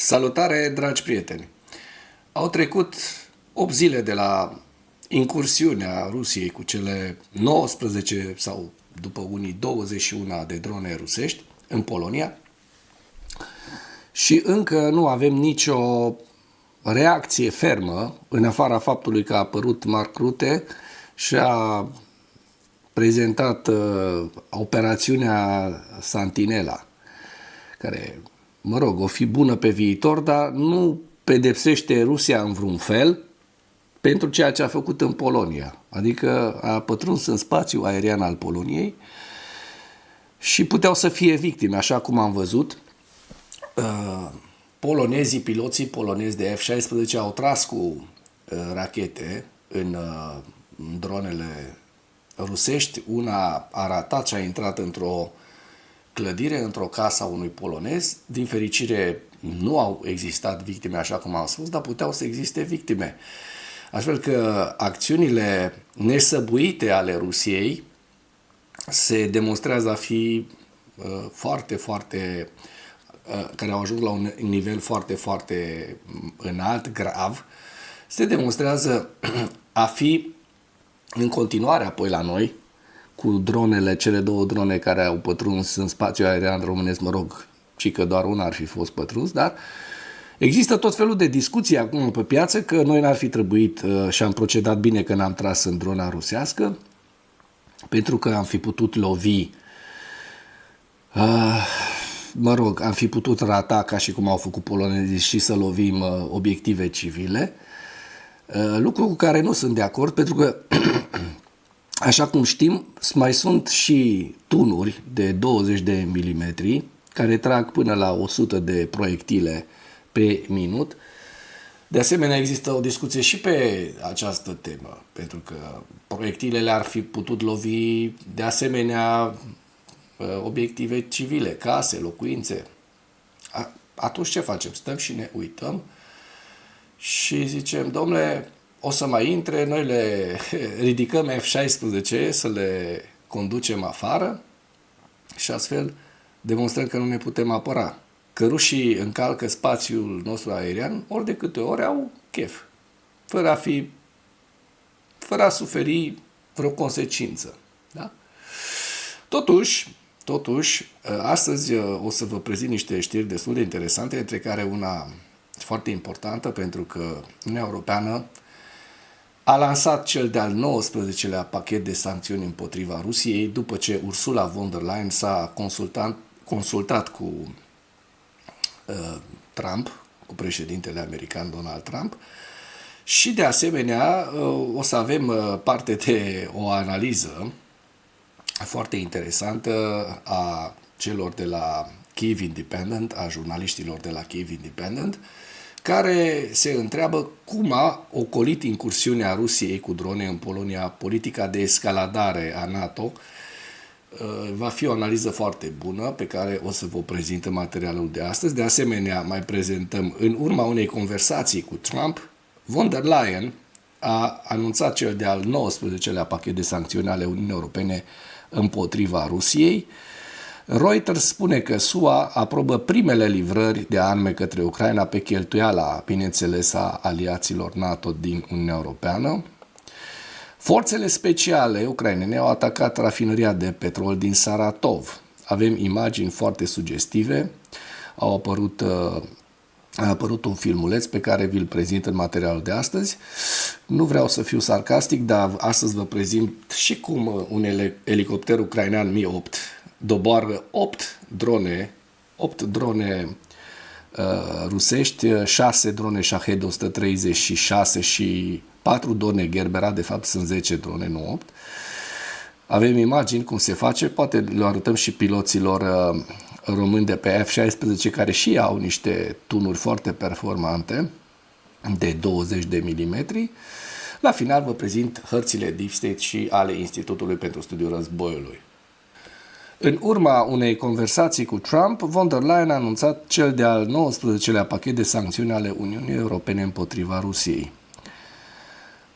Salutare, dragi prieteni! Au trecut 8 zile de la incursiunea Rusiei cu cele 19 sau, după unii, 21 de drone rusești în Polonia și încă nu avem nicio reacție fermă, în afara faptului că a apărut Mark Rutte și a prezentat operațiunea Sentinela, care, mă rog, o fi bună pe viitor, dar nu pedepsește Rusia în vreun fel pentru ceea ce a făcut în Polonia. Adică a pătruns în spațiul aerian al Poloniei și puteau să fie victime, așa cum am văzut. Piloții polonezi de F-16 au tras cu rachete în dronele rusești. Una a ratat și a intrat într-o clădire, într-o casă a unui polonez. Din fericire nu au existat victime, așa cum am spus, dar puteau să existe victime. Astfel că acțiunile nesăbuite ale Rusiei se demonstrează a fi care au ajuns la un nivel foarte înalt, grav, se demonstrează a fi în continuare apoi la noi, cu dronele, cele două drone care au pătruns în spațiul aerian românesc, mă rog, ci că doar una ar fi fost pătruns, dar există tot felul de discuții acum pe piață că noi n-ar fi trebuit și am procedat bine că n-am tras în drona rusească, pentru că am fi putut lovi, am fi putut rata, ca și cum au făcut polonezii, și să lovim obiective civile, lucru cu care nu sunt de acord, pentru că așa cum știm, mai sunt și tunuri de 20 de milimetri care trag până la 100 de proiectile pe minut. De asemenea, există o discuție și pe această temă, pentru că proiectilele ar fi putut lovi de asemenea obiective civile, case, locuințe. Atunci ce facem? Stăm și ne uităm și zicem, domnule, o să mai intre, noi le ridicăm F-16 să le conducem afară și astfel demonstrăm că nu ne putem apăra. Că rușii încalcă spațiul nostru aerian ori de câte ori au chef, fără a suferi vreo consecință. Da? Totuși, astăzi o să vă prezint niște știri destul de interesante, între care una foarte importantă, pentru că Uniunea Europeană a lansat cel de-al 19-lea pachet de sancțiuni împotriva Rusiei, după ce Ursula von der Leyen s-a consultat cu Trump, cu președintele american Donald Trump, și de asemenea o să avem parte de o analiză foarte interesantă a celor de la Kyiv Independent, a jurnaliștilor de la Kyiv Independent, care se întreabă cum a ocolit incursiunea Rusiei cu drone în Polonia politica de escaladare a NATO. Va fi o analiză foarte bună pe care o să vă prezint în materialul de astăzi. De asemenea, mai prezentăm, în urma unei conversații cu Trump, von der Leyen a anunțat cel de-al 19-lea pachet de sancțiuni ale Uniunii Europene împotriva Rusiei. Reuters spune că SUA aprobă primele livrări de arme către Ucraina pe cheltuiala, bineînțeles, a aliaților NATO din Uniunea Europeană. Forțele speciale ucrainene au atacat rafinăria de petrol din Saratov. Avem imagini foarte sugestive. A apărut un filmuleț pe care vi-l prezint în materialul de astăzi. Nu vreau să fiu sarcastic, dar astăzi vă prezint și cum un elicopter ucrainean Mi-8 doboară 8 drone rusești, 6 drone Shahed 136 și 4 drone Gerberat, de fapt sunt 10 drone, nu 8. Avem imagini cum se face, poate le arătăm și piloților români de pe F-16, care și au niște tunuri foarte performante de 20 de milimetri. La final vă prezint hărțile Deep State și ale Institutului pentru Studiul Războiului. În urma unei conversații cu Trump, von der Leyen a anunțat cel de-al 19-lea pachet de sancțiuni ale Uniunii Europene împotriva Rusiei.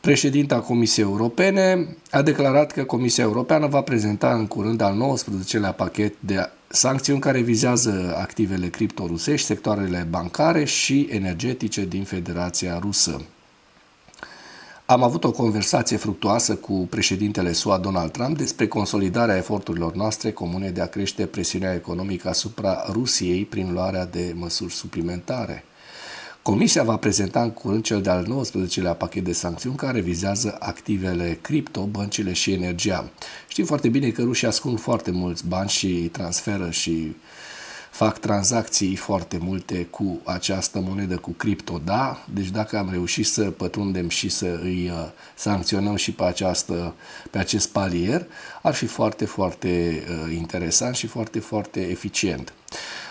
Președinta Comisiei Europene a declarat că Comisia Europeană va prezenta în curând al 19-lea pachet de sancțiuni care vizează activele criptorusești, sectoarele bancare și energetice din Federația Rusă. Am avut o conversație fructuoasă cu președintele SUA Donald Trump despre consolidarea eforturilor noastre comune de a crește presiunea economică asupra Rusiei prin luarea de măsuri suplimentare. Comisia va prezenta în curând cel de-al 19-lea pachet de sancțiuni care vizează activele cripto, băncile și energia. Știm foarte bine că rușii ascund foarte mulți bani și transferă și fac tranzacții foarte multe cu această monedă, cu cripto, da? Deci dacă am reușit să pătrundem și să îi sancționăm și pe acest palier, ar fi foarte, foarte interesant și foarte, foarte eficient.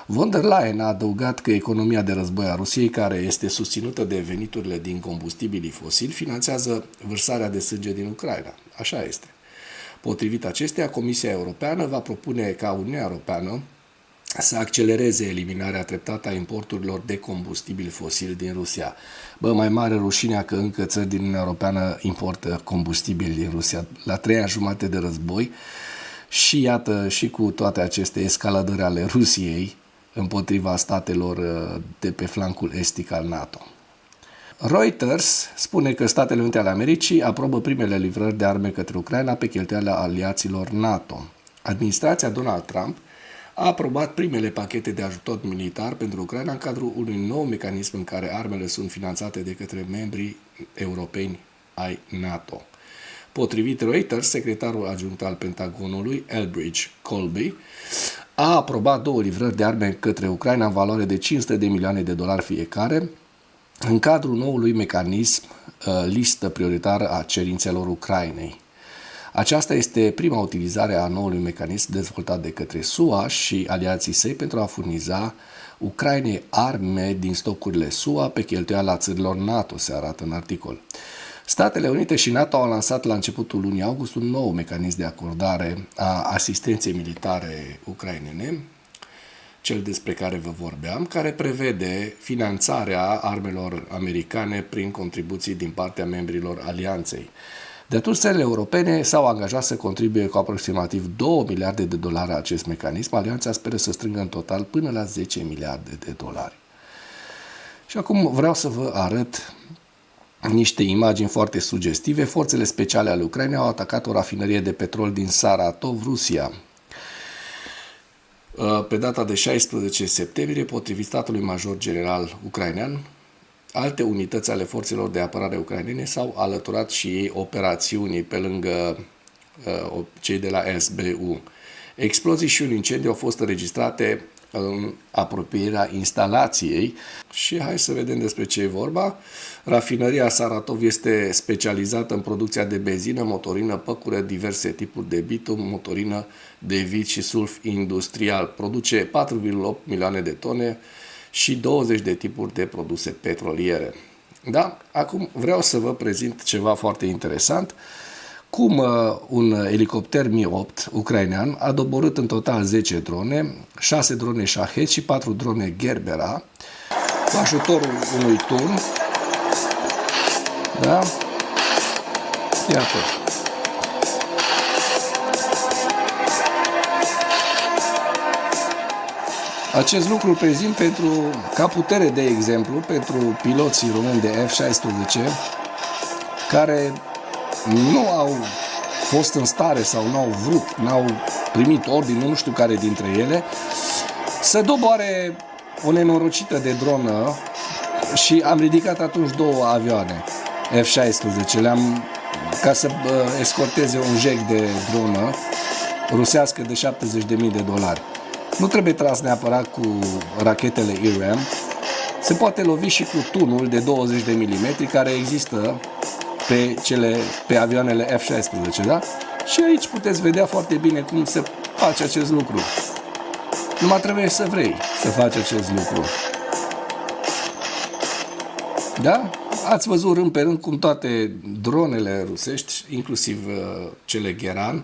Von der Leyen a adăugat că economia de război a Rusiei, care este susținută de veniturile din combustibilii fosili, finanțează vărsarea de sânge din Ucraina. Așa este. Potrivit acesteia, Comisia Europeană va propune ca Uniunea Europeană să accelereze eliminarea treptată a importurilor de combustibili fosili din Rusia. Mai mare rușinea că încă țări din Uniunea Europeană importă combustibili din Rusia la 3 ani jumate de război și iată și cu toate aceste escaladări ale Rusiei împotriva statelor de pe flancul estic al NATO. Reuters spune că Statele Unite ale Americii aprobă primele livrări de arme către Ucraina pe cheltuiala aliaților NATO. Administrația Donald Trump a aprobat primele pachete de ajutor militar pentru Ucraina în cadrul unui nou mecanism în care armele sunt finanțate de către membrii europeni ai NATO. Potrivit Reuters, secretarul adjunct al Pentagonului, Elbridge Colby, a aprobat 2 livrări de arme către Ucraina în valoare de $500 de milioane fiecare, în cadrul noului mecanism listă prioritară a cerințelor Ucrainei. Aceasta este prima utilizare a noului mecanism dezvoltat de către SUA și aliații săi pentru a furniza Ucrainei arme din stocurile SUA pe cheltuiala țărilor NATO, se arată în articol. Statele Unite și NATO au lansat la începutul lunii august un nou mecanism de acordare a asistenței militare ucrainene, cel despre care vă vorbeam, care prevede finanțarea armelor americane prin contribuții din partea membrilor alianței. De atunci, țările europene s-au angajat să contribuie cu aproximativ $2 miliarde la acest mecanism. Alianța speră să strângă în total până la $10 miliarde. Și acum vreau să vă arăt niște imagini foarte sugestive. Forțele speciale ale Ucrainei au atacat o rafinărie de petrol din Saratov, Rusia. Pe data de 16 septembrie, potrivit statului major general ucrainean, alte unități ale forțelor de apărare ucrainene s-au alăturat și ei operațiunii pe lângă cei de la SBU. Explozii și un incendiu au fost înregistrate în apropierea instalației și hai să vedem despre ce e vorba. Rafinăria Saratov este specializată în producția de benzină, motorină, păcură, diverse tipuri de bitum, motorină de vid și sulf industrial. Produce 4,8 milioane de tone și 20 de tipuri de produse petroliere. Da? Acum vreau să vă prezint ceva foarte interesant. Cum un elicopter Mi-8 ucrainean a doborât în total 10 drone, 6 drone Shahed și 4 drone Gerbera, cu ajutorul unui tun. Da? Iată. Acest lucru îl prezint ca putere de exemplu pentru piloții români de F-16 care nu au fost în stare sau nu au vrut, n-au primit ordine, nu știu care dintre ele, să doboare o nenorocită de dronă și am ridicat atunci 2 avioane F-16, ca să escorteze un jet de dronă rusească de $70.000. Nu trebuie tras neapărat cu rachetele IRAM, se poate lovi și cu tunul de 20 de mm care există pe avioanele F-16, da? Și aici puteți vedea foarte bine cum se face acest lucru. Numai trebuie să vrei să faci acest lucru. Da? Ați văzut rând pe rând cum toate dronele rusești, inclusiv cele Geran,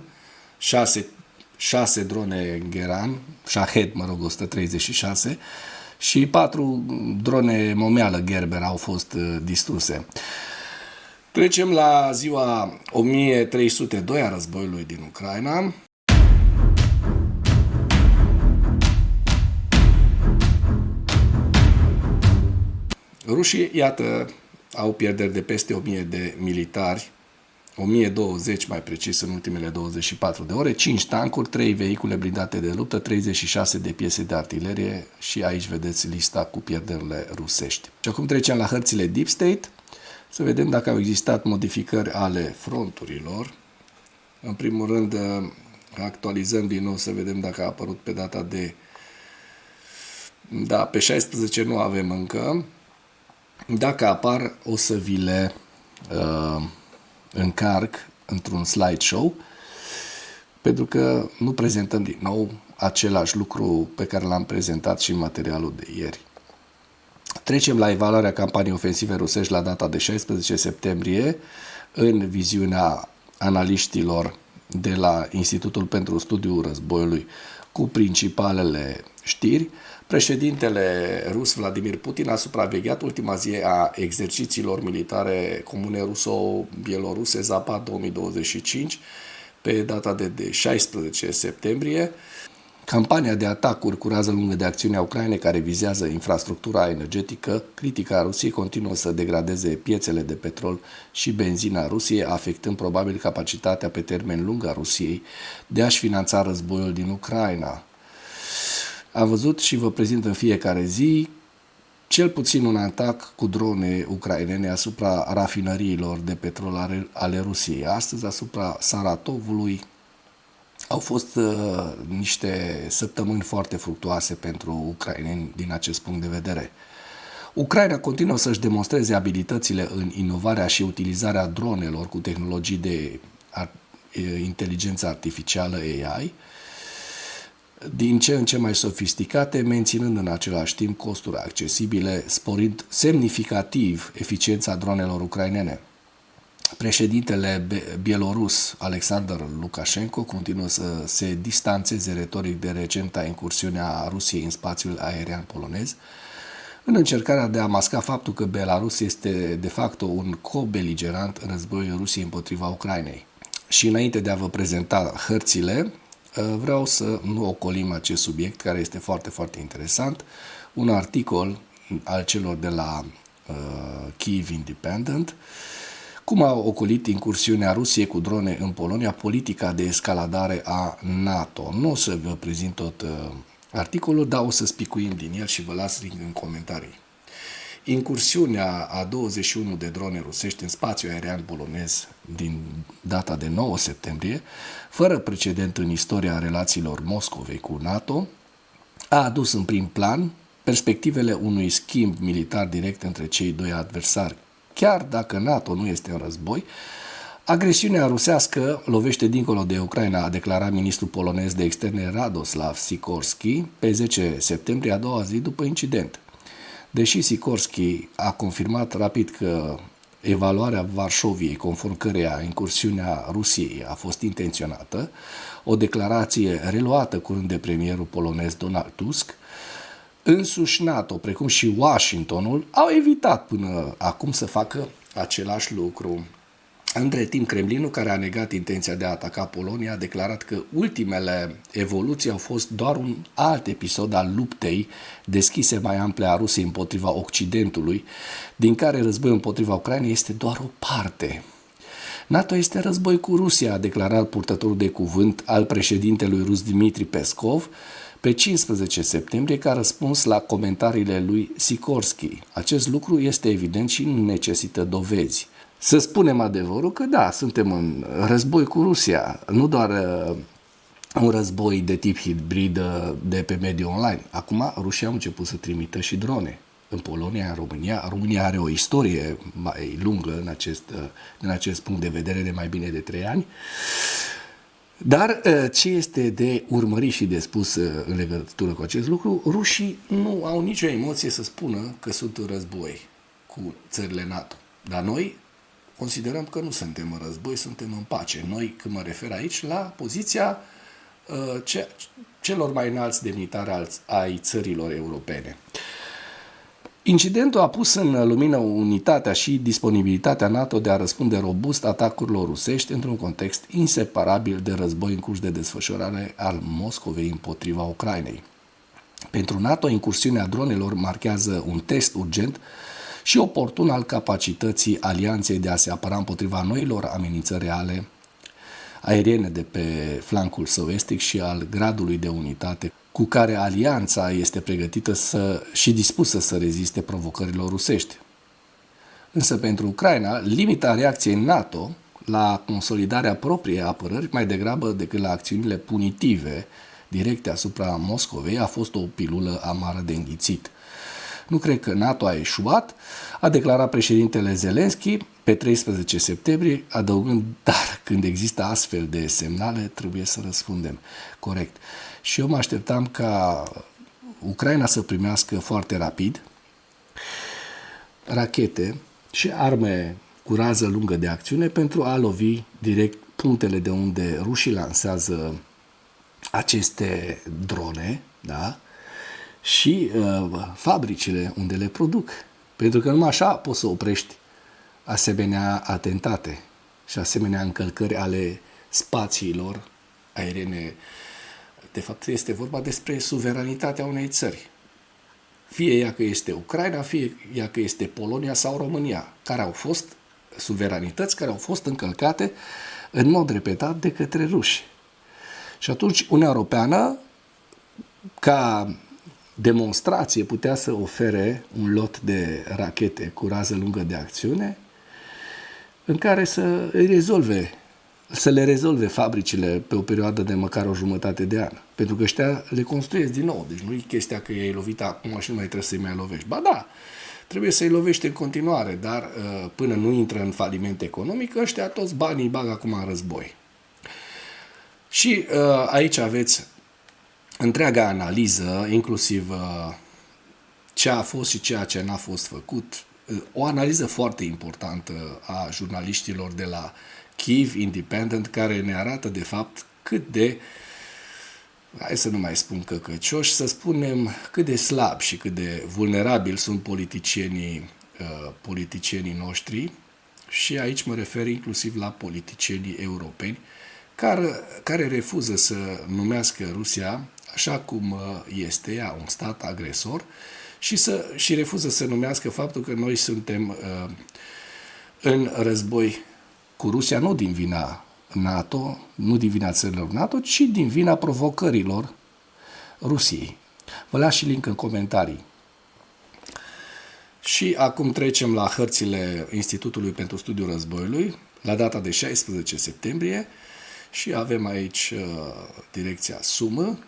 6 drone Geran, Shahed, 136, și 4 drone momeală Gerber au fost distruse. Trecem la ziua 1302 a războiului din Ucraina. Rușii, iată, au pierderi de peste 1000 de militari, 1020 mai precis în ultimele 24 de ore, 5 tancuri, 3 vehicule blindate de luptă, 36 de piese de artilerie și aici vedeți lista cu pierderile rusești. Și acum trecem la hărțile Deep State, să vedem dacă au existat modificări ale fronturilor. În primul rând, actualizăm din nou să vedem dacă a apărut pe data de... Da, pe 16 nu avem încă. Dacă apar, o să vi le încarc într-un slideshow, pentru că nu prezentăm din nou același lucru pe care l-am prezentat și în materialul de ieri. Trecem la evaluarea campaniei ofensive rusești la data de 16 septembrie, în viziunea analiștilor de la Institutul pentru Studiul Războiului, cu principalele știri. Președintele rus Vladimir Putin a supravegheat ultima zi a exercițiilor militare comune ruso-bieloruse Zapad 2025 pe data de 16 septembrie. Campania de atacuri cu rază lungă de acțiune a Ucrainei, care vizează infrastructura energetică critică a Rusiei, continuă să degradeze piețele de petrol și benzină a Rusiei, afectând probabil capacitatea pe termen lung a Rusiei de a-și finanța războiul din Ucraina. Am văzut și vă prezint în fiecare zi cel puțin un atac cu drone ucrainene asupra rafinăriilor de petrol ale Rusiei. Astăzi, asupra Saratovului, au fost niște săptămâni foarte fructuoase pentru ucraineni din acest punct de vedere. Ucraina continuă să-și demonstreze abilitățile în inovarea și utilizarea dronelor cu tehnologii de inteligență artificială AI, din ce în ce mai sofisticate, menținând în același timp costuri accesibile, sporind semnificativ eficiența dronelor ucrainene. Președintele bielorus Alexander Lukashenko continuă să se distanțeze retoric de recenta incursiune a Rusiei în spațiul aerian polonez, în încercarea de a masca faptul că Belarus este de facto un co-beligerant în războiul Rusiei împotriva Ucrainei. Și înainte de a vă prezenta hărțile, vreau să nu ocolim acest subiect, care este foarte, foarte interesant. Un articol al celor de la Kyiv Independent, cum a ocolit incursiunea Rusiei cu drone în Polonia, politica de escaladare a NATO. Nu o să vă prezint tot articolul, dar o să spicuim din el și vă las link în comentarii. Incursiunea a 21 de drone rusești în spațiul aerian polonez din data de 9 septembrie, fără precedent în istoria relațiilor Moscovei cu NATO, a adus în prim plan perspectivele unui schimb militar direct între cei doi adversari. Chiar dacă NATO nu este în război, agresiunea rusească lovește dincolo de Ucraina, a declarat ministrul polonez de externe Radoslav Sikorski pe 10 septembrie, a doua zi după incident. Deși Sikorski a confirmat rapid că evaluarea Varșoviei, conform căreia incursiunea Rusiei a fost intenționată, o declarație reluată curând de premierul polonez Donald Tusk, însuși NATO, precum și Washingtonul, au evitat până acum să facă același lucru. Între timp, Kremlinul, care a negat intenția de a ataca Polonia, a declarat că ultimele evoluții au fost doar un alt episod al luptei deschise mai ample a Rusiei împotriva Occidentului, din care războiul împotriva Ucrainei este doar o parte. NATO este război cu Rusia, a declarat purtătorul de cuvânt al președintelui rus Dmitri Peskov pe 15 septembrie, ca răspuns la comentariile lui Sikorski. Acest lucru este evident și nu necesită dovezi. Să spunem adevărul că da, suntem în război cu Rusia, nu doar un război de tip hibrid de pe mediul online. Acum Rusia a început să trimită și drone în Polonia, în România. România are o istorie mai lungă în acest punct de vedere, de mai bine de 3 ani. Dar ce este de urmărit și de spus în legătură cu acest lucru, rușii nu au nicio emoție să spună că sunt în război cu țările NATO. Dar noi considerăm că nu suntem în război, suntem în pace. Noi, când mă refer aici, la poziția celor mai înalți demnitari ai țărilor europene. Incidentul a pus în lumină unitatea și disponibilitatea NATO de a răspunde robust atacurilor rusești într-un context inseparabil de război în curs de desfășurare al Moscovei împotriva Ucrainei. Pentru NATO, incursiunea dronelor marchează un test urgent și oportun al capacității alianței de a se apăra împotriva noilor amenințări reale aeriene de pe flancul său estic și al gradului de unitate cu care alianța este pregătită și dispusă să reziste provocărilor rusești. Însă pentru Ucraina, limita reacției NATO la consolidarea propriei apărări, mai degrabă decât la acțiunile punitive directe asupra Moscovei, a fost o pilulă amară de înghițit. Nu cred că NATO a eșuat, a declarat președintele Zelensky pe 13 septembrie, adăugând, dar când există astfel de semnale, trebuie să răspundem corect. Și eu mă așteptam ca Ucraina să primească foarte rapid rachete și arme cu rază lungă de acțiune pentru a lovi direct punctele de unde rușii lansează aceste drone, da? Și fabricile unde le produc. Pentru că numai așa poți să oprești asemenea atentate și asemenea încălcări ale spațiilor aeriene. De fapt, este vorba despre suveranitatea unei țări. Fie ea că este Ucraina, fie ea că este Polonia sau România, care au fost suveranități care au fost încălcate în mod repetat de către ruși. Și atunci Uniunea Europeană, ca demonstrație, putea să ofere un lot de rachete cu rază lungă de acțiune în care să le rezolve fabricile pe o perioadă de măcar o jumătate de an. Pentru că ăștia le construiesc din nou. Deci nu e chestia că i-ai lovit acum și nu mai trebuie să-i mai lovești. Ba da, trebuie să-i lovești în continuare, dar până nu intră în faliment economic, ăștia toți banii bag acum în război. Și aici aveți întreaga analiză, inclusiv ce a fost și ceea ce n-a fost făcut. O analiză foarte importantă a jurnaliștilor de la Kyiv Independent, care ne arată de fapt cât de, hai să nu mai spun căcăcioși, să spunem cât de slabi și cât de vulnerabili sunt politicienii noștri, și aici mă refer inclusiv la politicienii europeni, care refuză să numească Rusia așa cum este ea, un stat agresor, și refuză să numească faptul că noi suntem în război cu Rusia, nu din vina NATO, nu din vina țărilor NATO, ci din vina provocărilor Rusiei. Vă las și link în comentarii. Și acum trecem la hărțile Institutului pentru Studiul Războiului, la data de 16 septembrie, și avem aici direcția Sumă,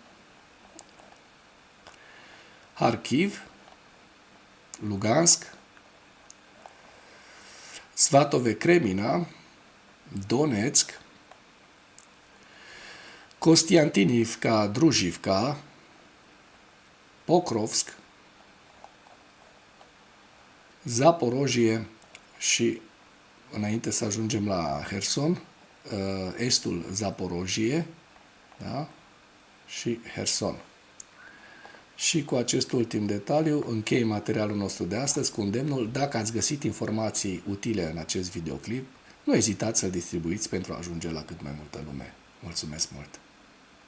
Kharkiv, Lugansk, Svatove Kremina, Donetsk, Kostiantinivka, Druzhivka, Pokrovsk, Zaporojie și, înainte să ajungem la Herson, estul Zaporojie, da? Și Herson. Și cu acest ultim detaliu închei materialul nostru de astăzi cu îndemnul: dacă ați găsit informații utile în acest videoclip, nu ezitați să-l distribuiți pentru a ajunge la cât mai multă lume. Mulțumesc mult!